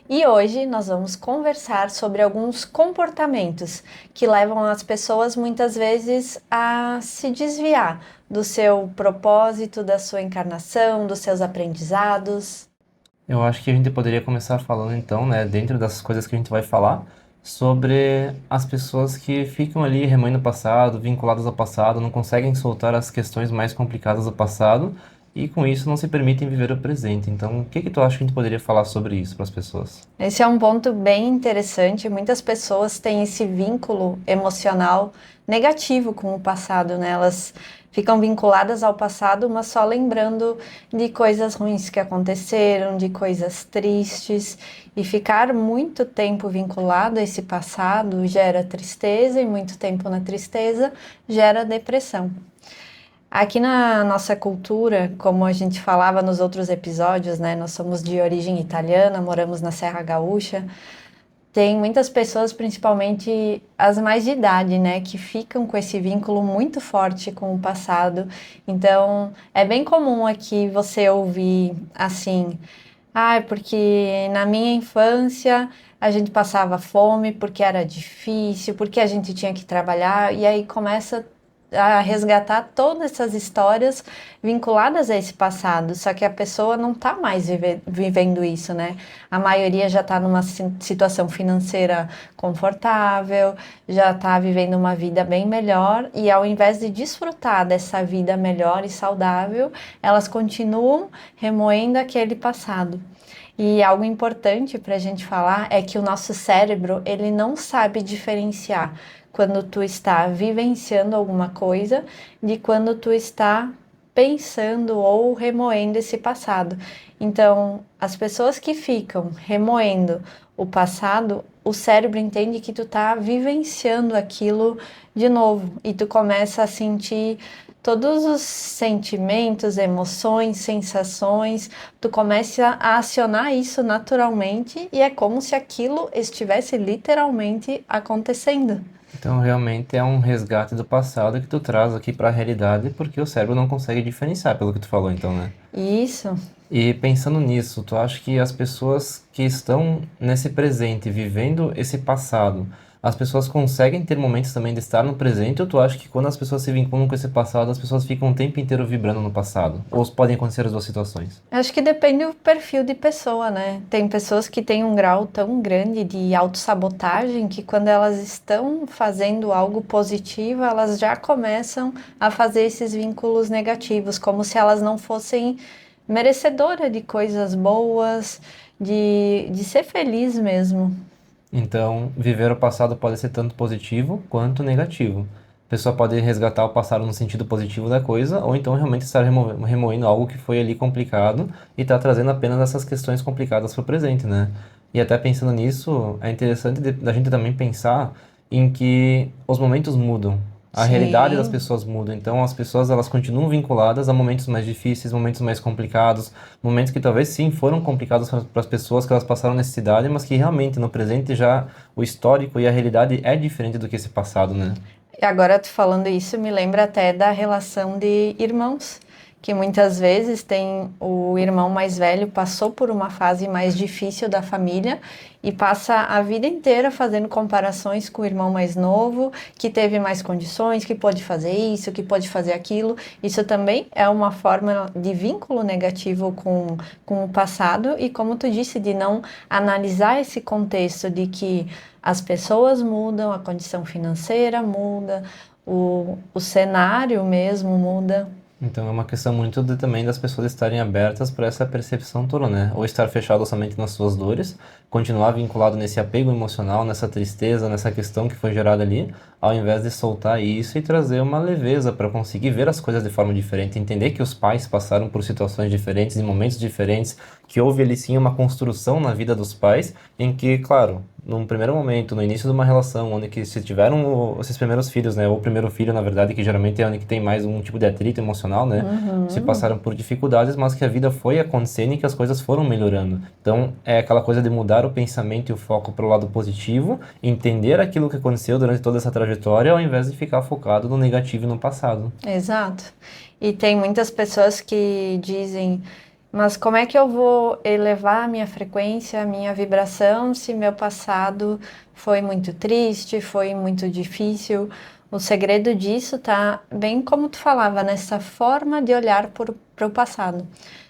E hoje nós vamos conversar sobre alguns comportamentos que levam as pessoas muitas vezes a se desviar do seu propósito, da sua encarnação, dos seus aprendizados. Eu acho que a gente poderia começar falando então, né, dentro das coisas que a gente vai falar, sobre as pessoas que ficam ali remoendo o passado, vinculadas ao passado, não conseguem soltar as questões mais complicadas do passado e com isso não se permitem viver o presente. Então, o que que tu acha que a gente poderia falar sobre isso para as pessoas? Esse é um ponto bem interessante. Muitas pessoas têm esse vínculo emocional negativo com o passado, né? Elas ficam vinculadas ao passado, mas só lembrando de coisas ruins que aconteceram, de coisas tristes. E ficar muito tempo vinculado a esse passado gera tristeza, e muito tempo na tristeza gera depressão. Aqui na nossa cultura, como a gente falava nos outros episódios, né? Nós somos de origem italiana, moramos na Serra Gaúcha. Tem muitas pessoas, principalmente as mais de idade, né, que ficam com esse vínculo muito forte com o passado. Então, é bem comum aqui você ouvir assim: ah, porque na minha infância a gente passava fome, porque era difícil, porque a gente tinha que trabalhar, e aí começa a resgatar todas essas histórias vinculadas a esse passado, só que a pessoa não está mais vivendo isso, né? A maioria já está numa situação financeira confortável, já está vivendo uma vida bem melhor, e ao invés de desfrutar dessa vida melhor e saudável, elas continuam remoendo aquele passado. E algo importante para a gente falar é que o nosso cérebro, ele não sabe diferenciar quando tu está vivenciando alguma coisa de quando tu está pensando ou remoendo esse passado. Então, as pessoas que ficam remoendo o passado, o cérebro entende que tu tá vivenciando aquilo de novo e tu começa a sentir todos os sentimentos, emoções, sensações, tu começa a acionar isso naturalmente e é como se aquilo estivesse literalmente acontecendo. Então, realmente é um resgate do passado que tu traz aqui para a realidade, porque o cérebro não consegue diferenciar, pelo que tu falou, então, né? Isso. E pensando nisso, tu acha que as pessoas que estão nesse presente, vivendo esse passado, as pessoas conseguem ter momentos também de estar no presente, ou tu acha que quando as pessoas se vinculam com esse passado, as pessoas ficam o tempo inteiro vibrando no passado? Ou podem acontecer as duas situações? Acho que depende do perfil de pessoa, né? Tem pessoas que têm um grau tão grande de autossabotagem que quando elas estão fazendo algo positivo, elas já começam a fazer esses vínculos negativos, como se elas não fossem merecedoras de coisas boas, de ser feliz mesmo. Então, viver o passado pode ser tanto positivo quanto negativo. A pessoa pode resgatar o passado no sentido positivo da coisa, ou então realmente estar remoendo algo que foi ali complicado e está trazendo apenas essas questões complicadas para o presente, né? E até pensando nisso, é interessante da gente também pensar em que os momentos mudam. A realidade das Sim. pessoas muda, então as pessoas elas continuam vinculadas a momentos mais difíceis, momentos mais complicados, momentos que talvez sim foram complicados para as pessoas que elas passaram necessidade, mas que realmente no presente já o histórico e a realidade é diferente do que esse passado, né? E agora, tu falando isso, me lembra até da relação de irmãos, que muitas vezes tem o irmão mais velho passou por uma fase mais difícil da família e passa a vida inteira fazendo comparações com o irmão mais novo, que teve mais condições, que pode fazer isso, que pode fazer aquilo. Isso também é uma forma de vínculo negativo com o passado e, como tu disse, de não analisar esse contexto de que as pessoas mudam, a condição financeira muda, o cenário mesmo muda. Então é uma questão muito também das pessoas estarem abertas para essa percepção toda, né? Ou estar fechado somente nas suas dores, continuar vinculado nesse apego emocional, nessa tristeza, nessa questão que foi gerada ali, ao invés de soltar isso e trazer uma leveza para conseguir ver as coisas de forma diferente, entender que os pais passaram por situações diferentes, em momentos diferentes, que houve ali sim uma construção na vida dos pais, em que, claro, num primeiro momento, no início de uma relação, onde que se tiveram esses primeiros filhos, né, ou o primeiro filho, na verdade, que geralmente é onde que tem mais um tipo de atrito emocional, né, se Uhum. passaram por dificuldades, mas que a vida foi acontecendo e que as coisas foram melhorando. Então, é aquela coisa de mudar o pensamento e o foco para o lado positivo, entender aquilo que aconteceu durante toda essa trajetória, ao invés de ficar focado no negativo e no passado. Exato. E tem muitas pessoas que dizem Mas como é que eu vou elevar a minha frequência, a minha vibração, se meu passado foi muito triste, foi muito difícil? O segredo disso tá bem como tu falava, nessa forma de olhar para o passado.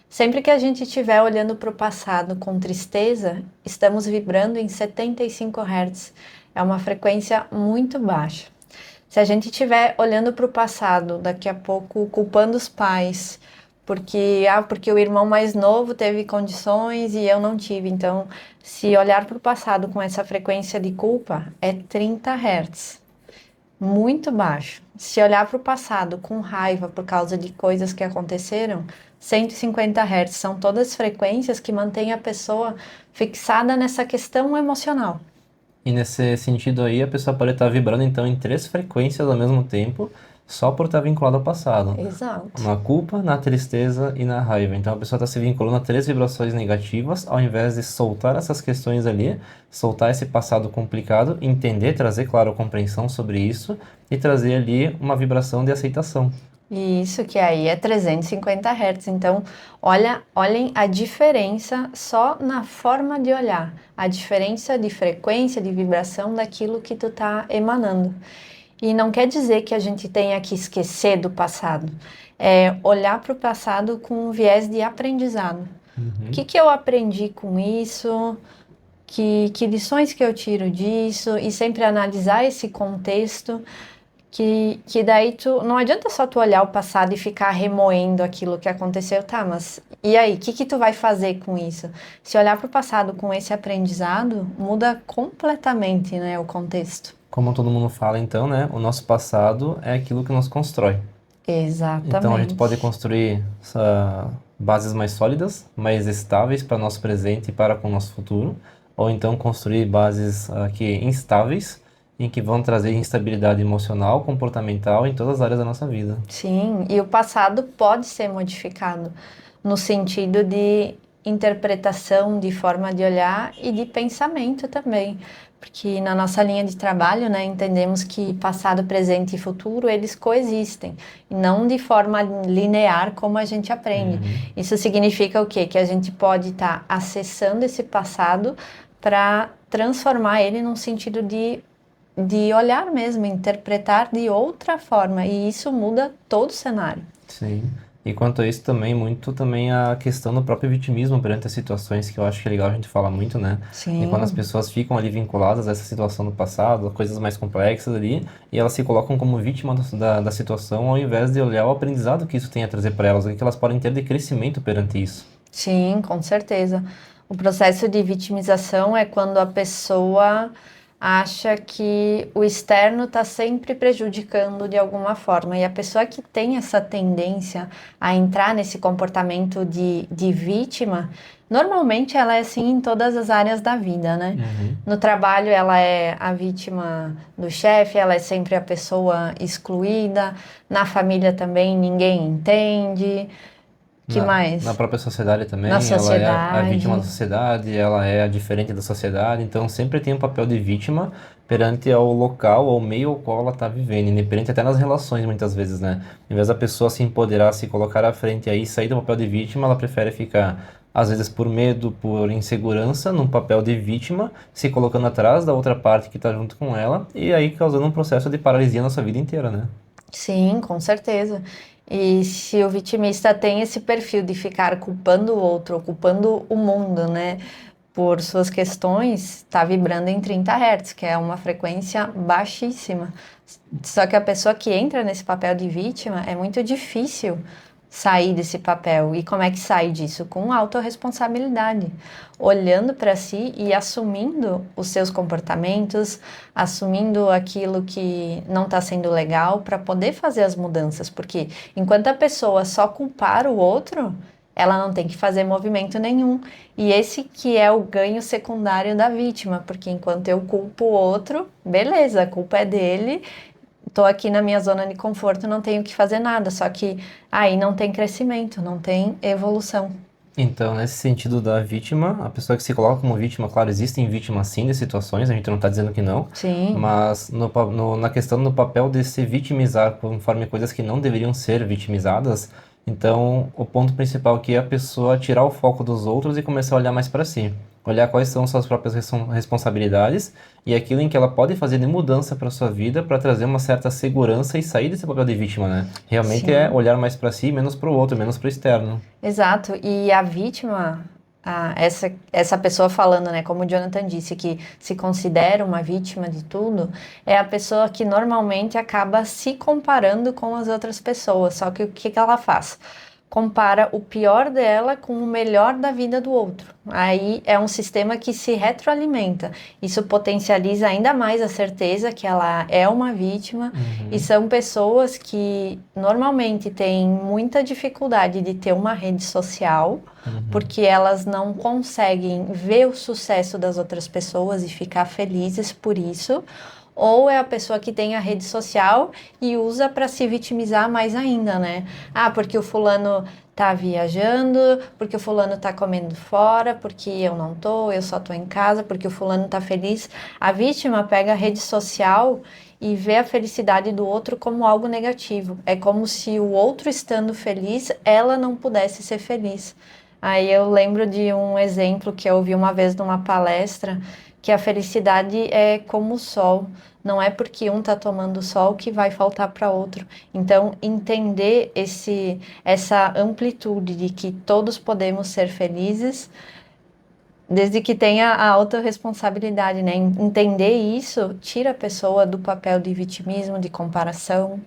Sempre que a gente estiver olhando para o passado com tristeza, estamos vibrando em 75 Hz. É uma frequência muito baixa. Se a gente estiver olhando para o passado, daqui a pouco culpando os pais, porque o irmão mais novo teve condições e eu não tive. Então, se olhar para o passado com essa frequência de culpa, é 30 Hz, muito baixo. Se olhar para o passado com raiva por causa de coisas que aconteceram, 150 Hz. São todas frequências que mantêm a pessoa fixada nessa questão emocional. E nesse sentido aí, a pessoa pode estar vibrando então em três frequências ao mesmo tempo, só por estar vinculado ao passado. Exato. Na culpa, na tristeza e na raiva. Então a pessoa está se vinculando a três vibrações negativas, ao invés de soltar essas questões ali, soltar esse passado complicado, entender, trazer, claro, compreensão sobre isso e trazer ali uma vibração de aceitação. E isso que aí é 350 Hz. Então, olhem a diferença só na forma de olhar, a diferença de frequência, de vibração daquilo que tu tá emanando. E não quer dizer que a gente tenha que esquecer do passado. É olhar para o passado com um viés de aprendizado. O que Uhum. que eu aprendi com isso? Que lições que eu tiro disso? E sempre analisar esse contexto. Que daí tu não adianta só tu olhar o passado e ficar remoendo aquilo que aconteceu, tá? Mas e aí, o que que tu vai fazer com isso? Se olhar para o passado com esse aprendizado, muda completamente, né, o contexto. Como todo mundo fala, então, né? O nosso passado é aquilo que nos constrói. Então a gente pode Exatamente. construir bases mais sólidas, mais estáveis para o nosso presente e para com o nosso futuro, ou então construir bases aqui instáveis, em que vão trazer instabilidade emocional, comportamental em todas as áreas da nossa vida. Sim, e o passado pode ser modificado no sentido de interpretação, de forma de olhar e de pensamento também. Porque na nossa linha de trabalho, né, entendemos que passado, presente e futuro, eles coexistem, e não de forma linear como a gente aprende. Uhum. Isso significa o quê? Que a gente pode estar acessando esse passado para transformar ele num sentido de olhar mesmo, interpretar de outra forma, e isso muda todo o cenário. Sim. E quanto a isso também, muito também a questão do próprio vitimismo perante as situações, que eu acho que é legal a gente falar muito, né? E quando as Sim, pessoas ficam ali vinculadas a essa situação do passado, a coisas mais complexas ali, e elas se colocam como vítima da situação, ao invés de olhar o aprendizado que isso tem a trazer para elas, o que elas podem ter de crescimento perante isso. sim, com certeza. O processo de vitimização é quando a pessoa acha que o externo está sempre prejudicando de alguma forma. E a pessoa que tem essa tendência a entrar nesse comportamento de vítima, normalmente ela é assim em todas as áreas da vida, né? Uhum. No trabalho, ela é a vítima do chefe, ela é sempre a pessoa excluída. Na família também, ninguém entende. Que Na mais? própria sociedade Na também, ela é a vítima da sociedade. sociedade, ela é a diferente da sociedade, então sempre tem um papel de vítima perante ao local, ao meio ao qual ela está vivendo, independente até nas relações muitas vezes, né? Em vez da pessoa se empoderar, se colocar à frente e aí sair do papel de vítima, ela prefere ficar, às vezes por medo, por insegurança, num papel de vítima, se colocando atrás da outra parte que está junto com ela, e aí causando um processo de paralisia na sua vida inteira, né? Sim, com certeza. E se o vitimista tem esse perfil de ficar culpando o outro, ou culpando o mundo, né, por suas questões, está vibrando em 30 Hz, que é uma frequência baixíssima. Só que a pessoa que entra nesse papel de vítima é muito difícil sair desse papel. E como é que sai disso? Com autorresponsabilidade, olhando para si e assumindo os seus comportamentos, assumindo aquilo que não está sendo legal para poder fazer as mudanças. Porque enquanto a pessoa só culpar o outro, ela não tem que fazer movimento nenhum. E esse que é o ganho secundário da vítima, porque enquanto eu culpo o outro, beleza, a culpa é dele, tô aqui na minha zona de conforto, não tenho que fazer nada, só que aí não tem crescimento, não tem evolução. Então, nesse sentido da vítima, a pessoa que se coloca como vítima, claro, existem vítimas sim de situações, a gente não está dizendo que não, Sim, mas na questão do papel de se vitimizar conforme coisas que não deveriam ser vitimizadas, Então, o ponto principal aqui é a pessoa tirar o foco dos outros e começar a olhar mais para si. Olhar quais são suas próprias responsabilidades e aquilo em que ela pode fazer de mudança para sua vida para trazer uma certa segurança e sair desse papel de vítima, né? Realmente é Sim. olhar mais para si, menos para o outro, menos para o externo. Exato, e a vítima, essa pessoa falando, né, como o Jonathan disse, que se considera uma vítima de tudo, é a pessoa que normalmente acaba se comparando com as outras pessoas. Só que o que que ela faz? Compara o pior dela com o melhor da vida do outro. Aí é um sistema que se retroalimenta. Isso potencializa ainda mais a certeza que ela é uma vítima e Uhum, são pessoas que normalmente têm muita dificuldade de ter uma rede social, uhum, porque elas não conseguem ver o sucesso das outras pessoas e ficar felizes por isso. Ou é a pessoa que tem a rede social e usa para se vitimizar mais ainda, né? Ah, porque o fulano tá viajando, porque o fulano tá comendo fora, porque eu não tô, eu só tô em casa, porque o fulano tá feliz. A vítima pega a rede social e vê a felicidade do outro como algo negativo. É como se o outro estando feliz, ela não pudesse ser feliz. Aí eu lembro de um exemplo que eu ouvi uma vez numa palestra, que a felicidade é como o sol. Não é porque um está tomando sol que vai faltar para outro. Então, entender essa amplitude de que todos podemos ser felizes, desde que tenha a autorresponsabilidade, né? Entender isso tira a pessoa do papel de vitimismo, de comparação.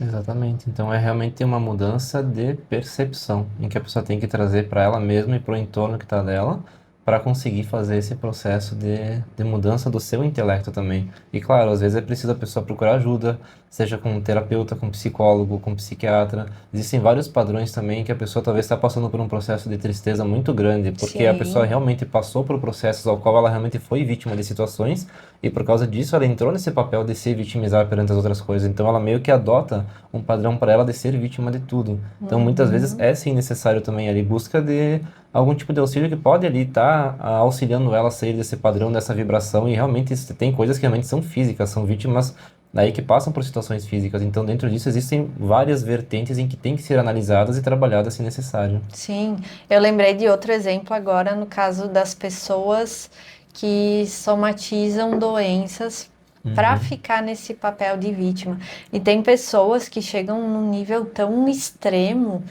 exatamente. Então é realmente uma mudança de percepção, em que a pessoa tem que trazer para ela mesma e para o entorno que está dela, para conseguir fazer esse processo de mudança do seu intelecto também. E claro, às vezes é preciso a pessoa procurar ajuda, seja com um terapeuta, com um psicólogo, com um psiquiatra. Existem vários padrões também que a pessoa talvez está passando por um processo de tristeza muito grande, porque a pessoa Sim, realmente passou por processos ao qual ela realmente foi vítima de situações, e por causa disso ela entrou nesse papel de se vitimizar perante as outras coisas. Então ela meio que adota um padrão para ela de ser vítima de tudo. Então, muitas vezes uhum, é sim necessário também ali busca de algum tipo de auxílio que pode ali estar auxiliando ela a sair desse padrão, dessa vibração. E realmente tem coisas que realmente são físicas, são vítimas daí que passam por situações físicas. Então, dentro disso existem várias vertentes em que tem que ser analisadas e trabalhadas se necessário. sim. Eu lembrei de outro exemplo agora no caso das pessoas que somatizam doenças para Uhum, ficar nesse papel de vítima. E tem pessoas que chegam num nível tão extremo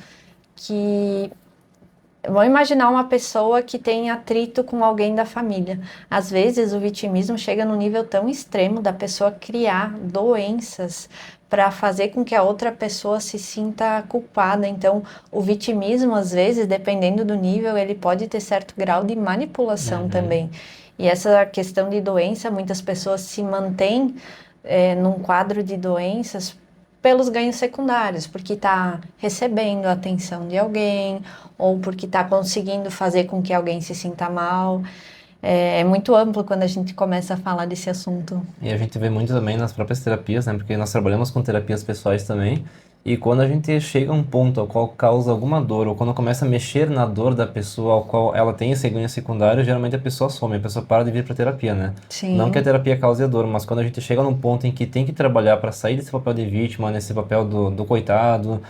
que vamos imaginar uma pessoa que tem atrito com alguém da família. Às vezes o vitimismo chega num nível tão extremo da pessoa criar doenças para fazer com que a outra pessoa se sinta culpada. Então, o vitimismo, às vezes, dependendo do nível, ele pode ter certo grau de manipulação uhum, também. E essa questão de doença, muitas pessoas se mantêm num quadro de doenças pelos ganhos secundários, porque está recebendo a atenção de alguém, ou porque está conseguindo fazer com que alguém se sinta mal. É muito amplo quando a gente começa a falar desse assunto. e a gente vê muito também nas próprias terapias, né? Porque nós trabalhamos com terapias pessoais também. E quando a gente chega a um ponto ao qual causa alguma dor, ou quando começa a mexer na dor da pessoa, ao qual ela tem esse ganho secundário, geralmente a pessoa some, a pessoa para de vir para terapia, né? Não que a Sim. terapia cause a dor, mas quando a gente chega num ponto em que tem que trabalhar para sair desse papel de vítima, nesse papel do coitado,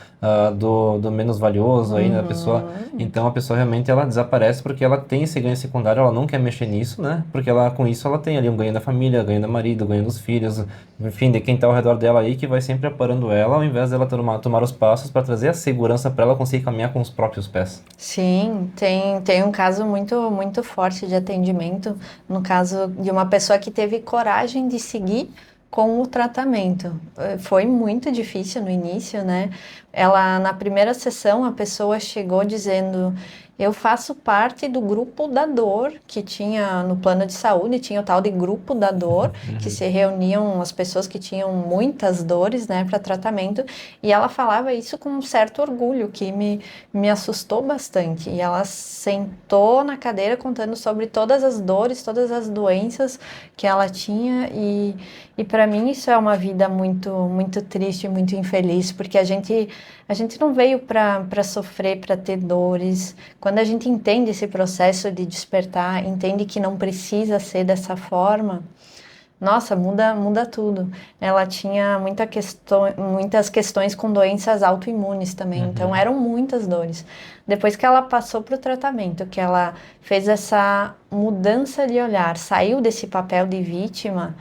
do menos valioso aí, né, da pessoa, Uhum. então a pessoa realmente ela desaparece porque ela tem esse ganho secundário, ela não quer mexer nisso, né? Porque ela com isso ela tem ali um ganho da família, ganho do marido, ganho dos filhos, enfim, de quem está ao redor dela aí que vai sempre aparando ela, ao invés dela tomar os passos para trazer a segurança para ela conseguir caminhar com os próprios pés. Sim, tem um caso muito forte de atendimento, no caso de uma pessoa que teve coragem de seguir com o tratamento. Foi muito difícil no início, né? Ela, na primeira sessão, a pessoa chegou dizendo: eu faço parte do grupo da dor que tinha no plano de saúde, tinha o tal de grupo da dor, que Uhum. se reuniam as pessoas que tinham muitas dores, né, para tratamento, e ela falava isso com um certo orgulho, que me assustou bastante. E ela sentou na cadeira contando sobre todas as dores, todas as doenças que ela tinha e para mim isso é uma vida muito triste, muito infeliz, porque a gente não veio para sofrer, para ter dores. Quando a gente entende esse processo de despertar, entende que não precisa ser dessa forma, Nossa, muda tudo. Ela tinha muitas questões com doenças autoimunes também, então Uhum. eram muitas dores. Depois que ela passou para o tratamento, que ela fez essa mudança de olhar, saiu desse papel de vítima,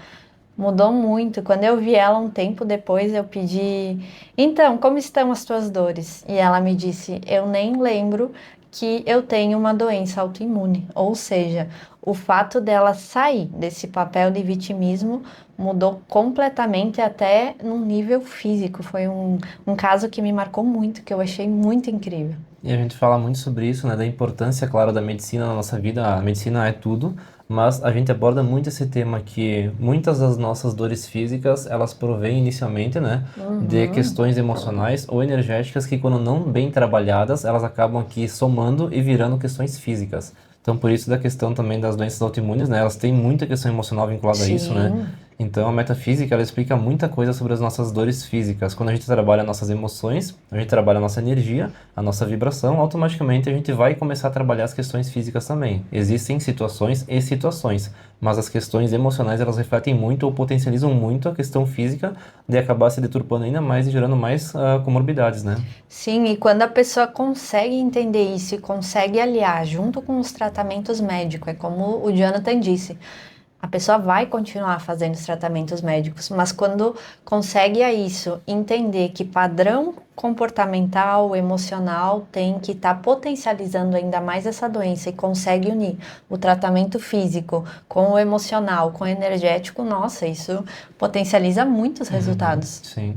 mudou muito. Quando eu vi ela um tempo depois, eu pedi: então, como estão as tuas dores? E ela me disse: eu nem lembro que eu tenho uma doença autoimune. Ou seja, o fato dela sair desse papel de vitimismo mudou completamente, até num nível físico. Foi um caso que me marcou muito, que eu achei muito incrível. E a gente fala muito sobre isso, né, da importância, claro, da medicina na nossa vida. A medicina é tudo, mas a gente aborda muito esse tema que muitas das nossas dores físicas, elas provêm inicialmente, né, de Uhum. questões emocionais ou energéticas que, quando não bem trabalhadas, elas acabam aqui somando e virando questões físicas. Então, por isso da questão também das doenças autoimunes, né, elas têm muita questão emocional vinculada a isso, né? Sim. Então, a metafísica, ela explica muita coisa sobre as nossas dores físicas. Quando a gente trabalha nossas emoções, a gente trabalha a nossa energia, a nossa vibração, automaticamente a gente vai começar a trabalhar as questões físicas também. Existem situações e situações, mas as questões emocionais, elas refletem muito ou potencializam muito a questão física de acabar se deturpando ainda mais e gerando mais comorbidades, né? Sim, e quando a pessoa consegue entender isso e consegue aliar junto com os tratamentos médicos, é como o Jonathan disse, a pessoa vai continuar fazendo os tratamentos médicos, mas quando consegue a isso, entender que padrão comportamental, emocional tem que estar potencializando ainda mais essa doença e consegue unir o tratamento físico com o emocional, com o energético, nossa, isso potencializa muito os Uhum, resultados. sim.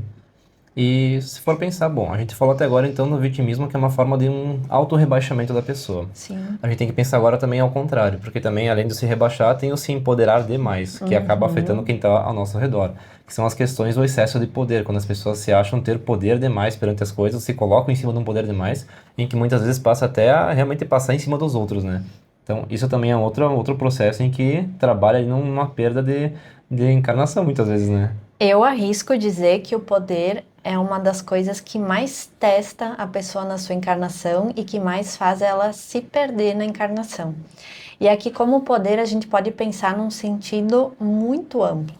E se for pensar, bom, a gente falou até agora então no vitimismo, que é uma forma de um autorrebaixamento da pessoa. Sim. A gente tem que pensar agora também ao contrário, porque também, além de se rebaixar, tem o se empoderar demais, que acaba afetando Uhum. quem está ao nosso redor, que são as questões do excesso de poder, quando as pessoas se acham ter poder demais perante as coisas, se colocam em cima de um poder demais, em que muitas vezes passa até a realmente passar em cima dos outros, né? Então, isso também é outro processo em que trabalha ali numa perda de encarnação, muitas vezes, né? Eu arrisco dizer que o poder é uma das coisas que mais testa a pessoa na sua encarnação e que mais faz ela se perder na encarnação. E aqui, como poder, a gente pode pensar num sentido muito amplo.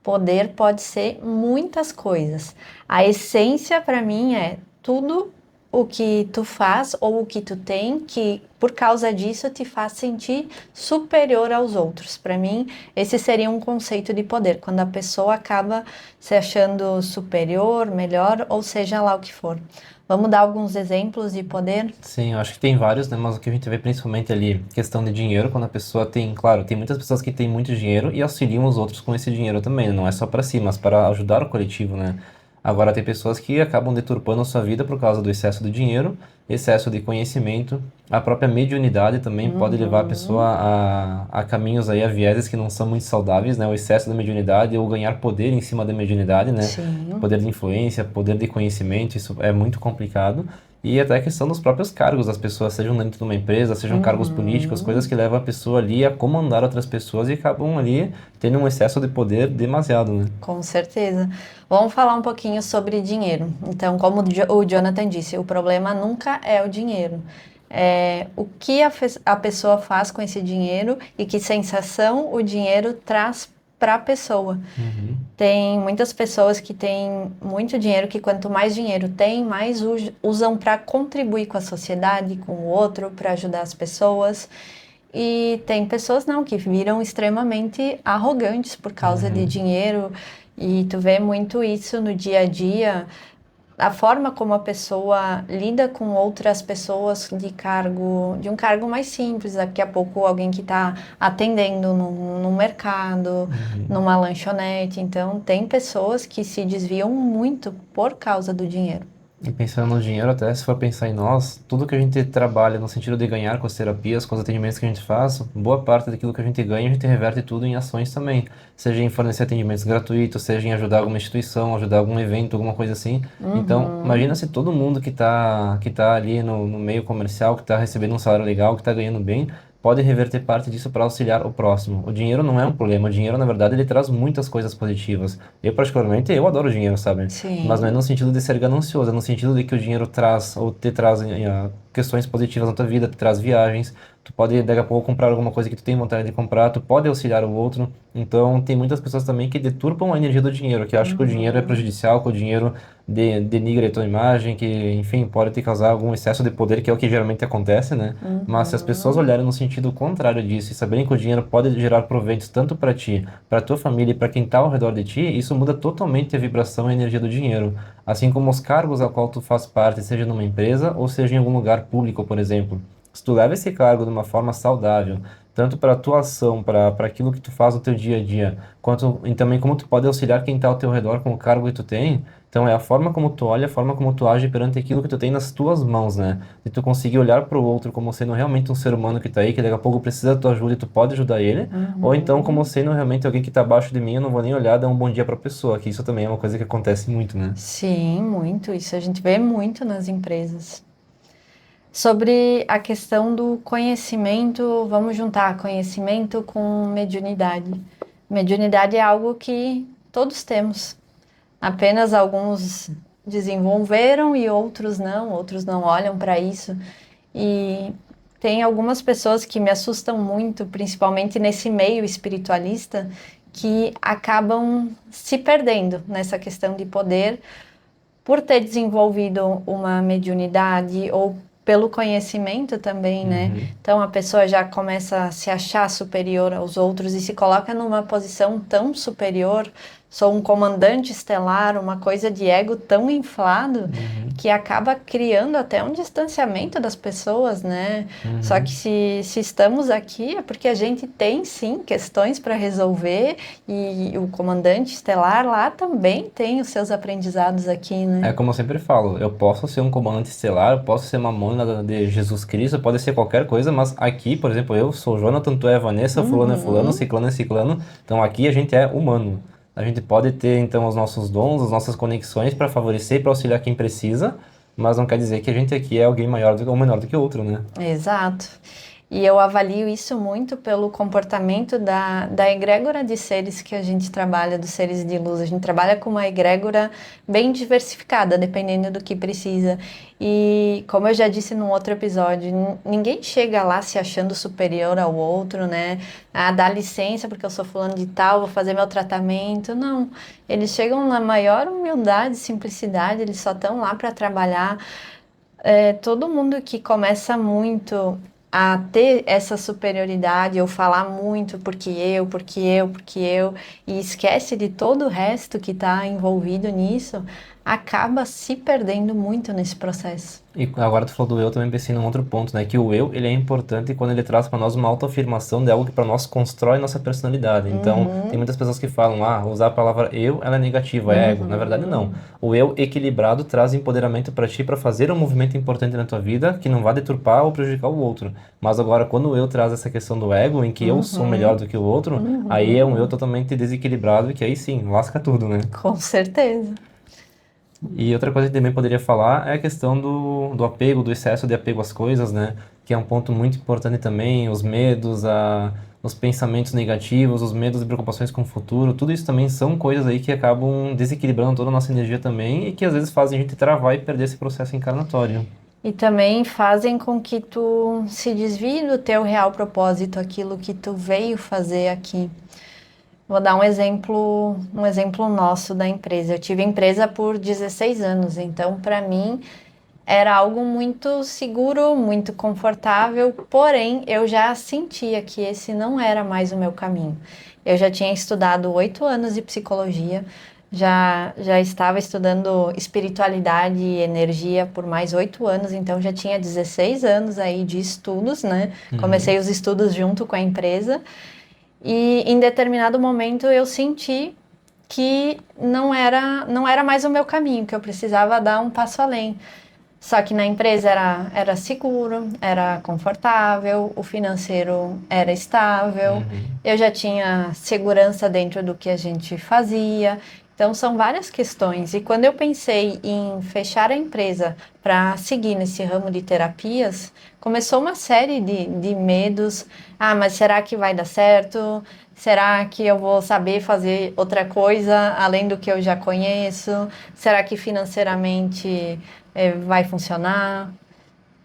Poder pode ser muitas coisas. A essência, para mim, é tudo o que tu faz ou o que tu tem que, por causa disso, te faz sentir superior aos outros. Para mim, esse seria um conceito de poder, quando a pessoa acaba se achando superior, melhor, ou seja lá o que for. Vamos dar alguns exemplos de poder? Sim, eu acho que tem vários, né? Mas o que a gente vê principalmente ali, questão de dinheiro, quando a pessoa tem, claro, tem muitas pessoas que têm muito dinheiro e auxiliam os outros com esse dinheiro também, né? Não é só para si, mas para ajudar o coletivo, né? Agora tem pessoas que acabam deturpando a sua vida por causa do excesso de dinheiro, excesso de conhecimento, a própria mediunidade também pode levar a pessoa Uhum, a caminhos aí, a vieses que não são muito saudáveis, né? O excesso da mediunidade ou ganhar poder em cima da mediunidade, né? sim. Poder de influência, poder de conhecimento, isso é muito complicado. E até a questão dos próprios cargos das pessoas, sejam dentro de uma empresa, sejam cargos políticos, coisas Uhum. que levam a pessoa ali a comandar outras pessoas e acabam ali tendo um excesso de poder demasiado, né? Com certeza. Vamos falar um pouquinho sobre dinheiro. Então, como o Jonathan disse, o problema nunca é o dinheiro. É o que a pessoa faz com esse dinheiro e que sensação o dinheiro traz para a pessoa. Uhum. Tem muitas pessoas que têm muito dinheiro, que quanto mais dinheiro tem, mais usam para contribuir com a sociedade, com o outro, para ajudar as pessoas. E tem pessoas não, que viram extremamente arrogantes por causa de Uhum. dinheiro. E tu vê muito isso no dia a dia, a forma como a pessoa lida com outras pessoas de um cargo mais simples, daqui a pouco alguém que está atendendo no mercado, Uhum. numa lanchonete. Então, tem pessoas que se desviam muito por causa do dinheiro. E pensando no dinheiro, até se for pensar em nós, tudo que a gente trabalha no sentido de ganhar com as terapias, com os atendimentos que a gente faz, boa parte daquilo que a gente ganha, a gente reverte tudo em ações também. Seja em fornecer atendimentos gratuitos, seja em ajudar alguma instituição, ajudar algum evento, alguma coisa assim. Então, imagina Uhum. se todo mundo que tá ali no meio comercial, que está recebendo um salário legal, que está ganhando bem, pode reverter parte disso para auxiliar o próximo. O dinheiro não é um problema, o dinheiro, na verdade, ele traz muitas coisas positivas. Eu, particularmente, eu adoro dinheiro, sabe? Mas não é no Sim. sentido de ser ganancioso, é no sentido de que o dinheiro traz, ou te traz questões positivas na tua vida, te traz viagens, tu pode daqui a pouco comprar alguma coisa que tu tem vontade de comprar, tu pode auxiliar o outro. Então, tem muitas pessoas também que deturpam a energia do dinheiro, que acham que o dinheiro é prejudicial, que o dinheiro denigra a tua imagem, que, enfim, pode te causar algum excesso de poder, que é o que geralmente acontece, né? Mas se as pessoas olharem no sentido contrário disso e saberem que o dinheiro pode gerar proveitos tanto para ti, para tua família e para quem está ao redor de ti, isso muda totalmente a vibração e a energia do dinheiro. Assim como os cargos ao qual tu faz parte, seja numa empresa ou seja em algum lugar público, por exemplo. Se tu leva esse cargo de uma forma saudável, tanto para a tua ação, para aquilo que tu faz no teu dia a dia, quanto e também como tu pode auxiliar quem está ao teu redor com o cargo que tu tem, então é a forma como tu olha, a forma como tu age perante aquilo que tu tem nas tuas mãos, né? E tu conseguir olhar para o outro como sendo realmente um ser humano que está aí, que daqui a pouco precisa da tua ajuda e tu pode ajudar ele, ou então como sendo realmente alguém que está abaixo de mim, eu não vou nem olhar, dar um bom dia para a pessoa, que isso também é uma coisa que acontece muito, né? Sim, muito. Isso a gente vê muito nas empresas. Sobre a questão do conhecimento, vamos juntar conhecimento com mediunidade. Mediunidade é algo que todos temos. Apenas alguns desenvolveram e outros não olham para isso. E tem algumas pessoas que me assustam muito, principalmente nesse meio espiritualista, que acabam se perdendo nessa questão de poder por ter desenvolvido uma mediunidade ou pelo conhecimento também, né? Então a pessoa já começa a se achar superior aos outros e se coloca numa posição tão superior, sou um comandante estelar, uma coisa de ego tão inflado que acaba criando até um distanciamento das pessoas, né? Só que se estamos aqui é porque a gente tem sim questões para resolver e o comandante estelar lá também tem os seus aprendizados aqui, né? É como eu sempre falo, eu posso ser um comandante estelar, eu posso ser uma mônada de Jesus Cristo, pode ser qualquer coisa, mas aqui, por exemplo, eu sou Jonathan, tu é Vanessa, fulano é fulano, ciclano é ciclano, então aqui a gente é humano. A gente pode ter, então, os nossos dons, as nossas conexões para favorecer e para auxiliar quem precisa, mas não quer dizer que a gente aqui é alguém maior ou menor do que outro, né? Exato. E eu avalio isso muito pelo comportamento da egrégora de seres que a gente trabalha, dos seres de luz. A gente trabalha com uma egrégora bem diversificada, dependendo do que precisa. E como eu já disse num outro episódio, ninguém chega lá se achando superior ao outro, né? Ah, dá licença porque eu sou fulano de tal, vou fazer meu tratamento. Não. Eles chegam na maior humildade, simplicidade, eles só estão lá para trabalhar. Todo mundo que começa muito a ter essa superioridade ou falar muito porque eu, e esquece de todo o resto que está envolvido nisso, acaba se perdendo muito nesse processo. E agora tu falou do eu, também pensei num outro ponto, né? Que o eu, ele é importante quando ele traz para nós uma autoafirmação de algo que para nós constrói nossa personalidade. Então, tem muitas pessoas que falam, usar a palavra eu, ela é negativa, é ego. Na verdade, não. O eu equilibrado traz empoderamento para ti para fazer um movimento importante na tua vida que não vai deturpar ou prejudicar o outro. Mas agora, quando o eu traz essa questão do ego, em que eu sou melhor do que o outro, aí é um eu totalmente desequilibrado, que aí sim, lasca tudo, né? Com certeza. E outra coisa que também poderia falar é a questão do apego, do excesso de apego às coisas, né? Que é um ponto muito importante também, os medos, os pensamentos negativos, os medos e preocupações com o futuro, tudo isso também são coisas aí que acabam desequilibrando toda a nossa energia também e que às vezes fazem a gente travar e perder esse processo encarnatório. E também fazem com que tu se desvie do teu real propósito, aquilo que tu veio fazer aqui. Vou dar um exemplo nosso da empresa. Eu tive empresa por 16 anos, então para mim era algo muito seguro, muito confortável, porém eu já sentia que esse não era mais o meu caminho. Eu já tinha estudado 8 anos de psicologia, já estava estudando espiritualidade e energia por mais 8 anos, então já tinha 16 anos aí de estudos, né? Comecei os estudos junto com a empresa. E em determinado momento eu senti que não era mais o meu caminho, que eu precisava dar um passo além. Só que na empresa era seguro, era confortável, o financeiro era estável, eu já tinha segurança dentro do que a gente fazia. Então, são várias questões. E quando eu pensei em fechar a empresa para seguir nesse ramo de terapias, começou uma série de medos. Ah, mas será que vai dar certo? Será que eu vou saber fazer outra coisa além do que eu já conheço? Será que financeiramente vai funcionar?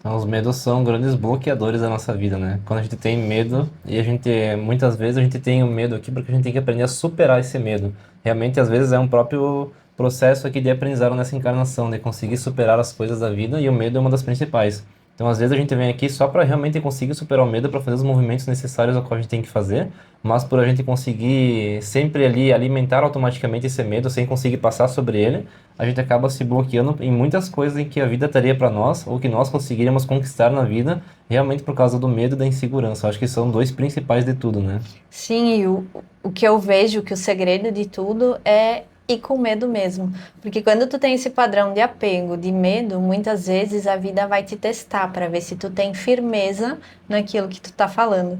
Então, os medos são grandes bloqueadores da nossa vida, né? Quando a gente tem medo, e a gente, muitas vezes, a gente tem o medo aqui porque a gente tem que aprender a superar esse medo. Realmente, às vezes, é um próprio processo aqui de aprendizado nessa encarnação, de conseguir superar as coisas da vida, e o medo é uma das principais. Então, às vezes, a gente vem aqui só para realmente conseguir superar o medo, para fazer os movimentos necessários ao qual a gente tem que fazer, mas por a gente conseguir sempre ali alimentar automaticamente esse medo, sem conseguir passar sobre ele, a gente acaba se bloqueando em muitas coisas em que a vida teria para nós, ou que nós conseguiríamos conquistar na vida, realmente por causa do medo e da insegurança. Eu acho que são dois principais de tudo, né? Sim, e o que eu vejo que o segredo de tudo é ir com medo mesmo. Porque quando tu tem esse padrão de apego, de medo, muitas vezes a vida vai te testar para ver se tu tem firmeza naquilo que tu tá falando.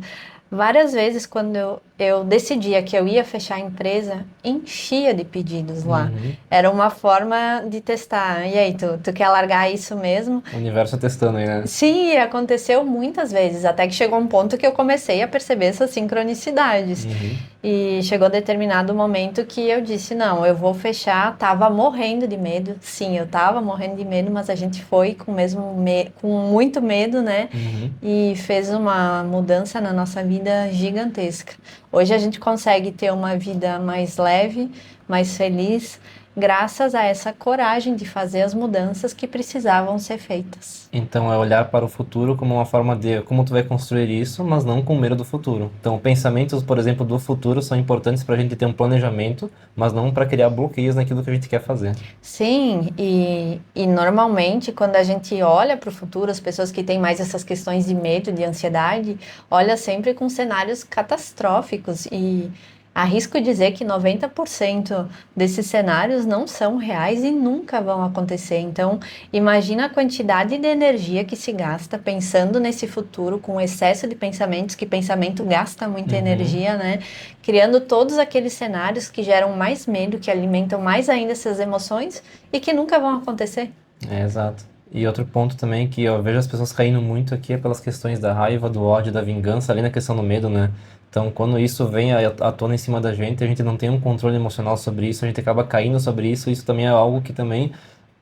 Várias vezes, quando eu decidia que eu ia fechar a empresa, enchia de pedidos lá. Uhum. Era uma forma de testar. E aí, tu quer largar isso mesmo? O universo testando aí, né? Sim, aconteceu muitas vezes, até que chegou um ponto que eu comecei a perceber essas sincronicidades. Uhum. E chegou determinado momento que eu disse, não, eu vou fechar, tava morrendo de medo. Sim, eu tava morrendo de medo, mas a gente foi com muito medo, né? Uhum. E fez uma mudança na nossa vida gigantesca. Hoje a gente consegue ter uma vida mais leve, mais feliz, graças a essa coragem de fazer as mudanças que precisavam ser feitas. Então é olhar para o futuro como uma forma de como tu vai construir isso, mas não com medo do futuro. Então pensamentos, por exemplo, do futuro são importantes para a gente ter um planejamento, mas não para criar bloqueios naquilo que a gente quer fazer. Sim, e normalmente quando a gente olha para o futuro, as pessoas que têm mais essas questões de medo, de ansiedade, olha sempre com cenários catastróficos e arrisco dizer que 90% desses cenários não são reais e nunca vão acontecer. Então, imagina a quantidade de energia que se gasta pensando nesse futuro com excesso de pensamentos, que pensamento gasta muita Uhum. energia, né? Criando todos aqueles cenários que geram mais medo, que alimentam mais ainda essas emoções e que nunca vão acontecer. É, exato. E outro ponto também que eu vejo as pessoas caindo muito aqui é pelas questões da raiva, do ódio, da vingança, ali na questão do medo, né? Então, quando isso vem à tona em cima da gente, a gente não tem um controle emocional sobre isso, a gente acaba caindo sobre isso, isso também é algo que também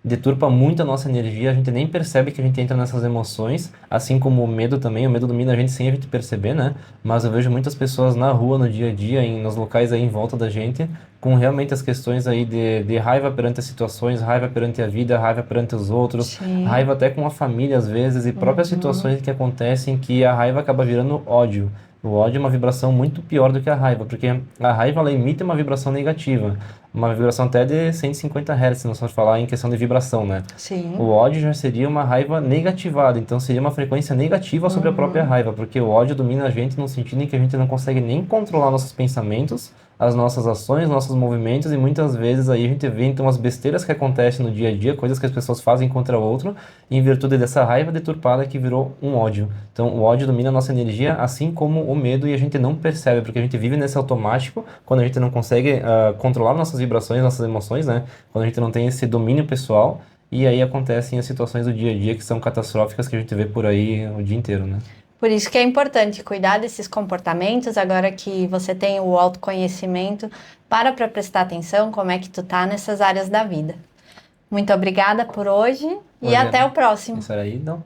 deturpa muito a nossa energia, a gente nem percebe que a gente entra nessas emoções, assim como o medo também, o medo domina a gente sem a gente perceber, né? Mas eu vejo muitas pessoas na rua, no dia a dia, nos locais aí em volta da gente, com realmente as questões aí de raiva perante as situações, raiva perante a vida, raiva perante os outros, Sim. raiva até com a família às vezes, e próprias Uhum. situações que acontecem que a raiva acaba virando ódio. O ódio é uma vibração muito pior do que a raiva, porque a raiva ela emite uma vibração negativa, uma vibração até de 150 Hz, se nós formos falar em questão de vibração, né? O Sim. ódio já seria uma raiva negativada, então seria uma frequência negativa sobre a própria Uhum. raiva, porque o ódio domina a gente no sentido em que a gente não consegue nem controlar nossos pensamentos, as nossas ações, nossos movimentos, e muitas vezes aí a gente vê então as besteiras que acontecem no dia a dia, coisas que as pessoas fazem contra o outro, em virtude dessa raiva deturpada que virou um ódio. Então o ódio domina a nossa energia, assim como o medo, e a gente não percebe, porque a gente vive nesse automático, quando a gente não consegue controlar nossas vibrações, nossas emoções, né? Quando a gente não tem esse domínio pessoal, e aí acontecem as situações do dia a dia que são catastróficas que a gente vê por aí o dia inteiro, né? Por isso que é importante cuidar desses comportamentos, agora que você tem o autoconhecimento, para prestar atenção como é que tu tá nessas áreas da vida. Muito obrigada por hoje e Hoje, até o próximo. isso era aí, não.